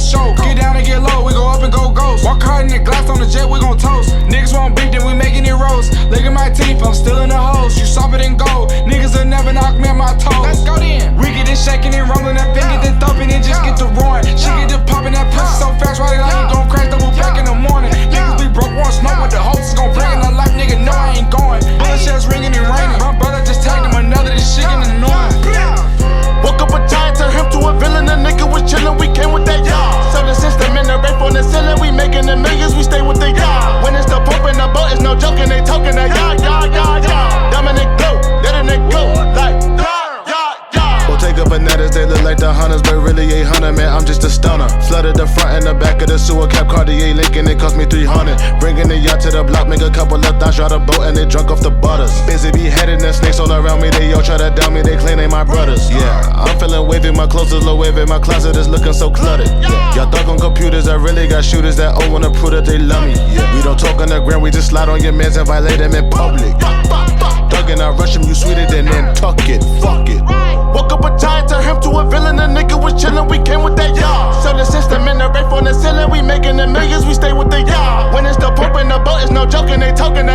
show. Get down and get low, we go up and go ghost. Walk hard in the glass on the jet, we gon' toast. Niggas want beef, then we making it roast. Look at my teeth, I'm still in the host. You softer than gold, niggas will never knock me on my toes. Let's go then. We get it shaking and rolling that finger, then thumping and just get to roaring. She get to popping that pussy so fast, right like it gon' crash, double back in the morning. Niggas be broke, want smoke, but the hopes is gon' bring in the life, nigga, no I ain't going. Bullet shells ringing and raining. My brother just tagged him another, this shit getting annoying. Woke up a giant, turned him to a villain. A nigga was chillin', we came with that y'all. So the system in the rape on the ceiling, we making the millions, we stay with the y'all. When it's the pump in the boat, it's no joking, they talking that y'all. Dominic glow, letting it go, like y'all. Bottega bananas, they look like the hunters, but really 800, man, I'm just a stunner. Flooded the front and the back of the sewer cap, Cartier Lincoln, it cost me 300. Bringing the yacht to the block, make a couple of thoughts, drive the boat, and they drunk off the butters. Busy beheading the snakes all around me, they all try to down me, they claim they my brothers. Yeah, I'm feeling wavy, my clothes is low wavy, my closet is looking so cluttered. Yeah. Y'all thug on computers, I really got shooters that all wanna prove that they love me. Yeah. We don't talk on the ground, we just slide on your mans and violate them in public. Thuggin', I rush him, you sweeter than Nantucket, fuck it. Woke up a giant, turned him to a villain, a nigga was chillin', we came with that y'all. So the system in the rape on the ceiling, we making the millions, we stay with the y'all. When it's the pump in the boat, it's no joking, they talking that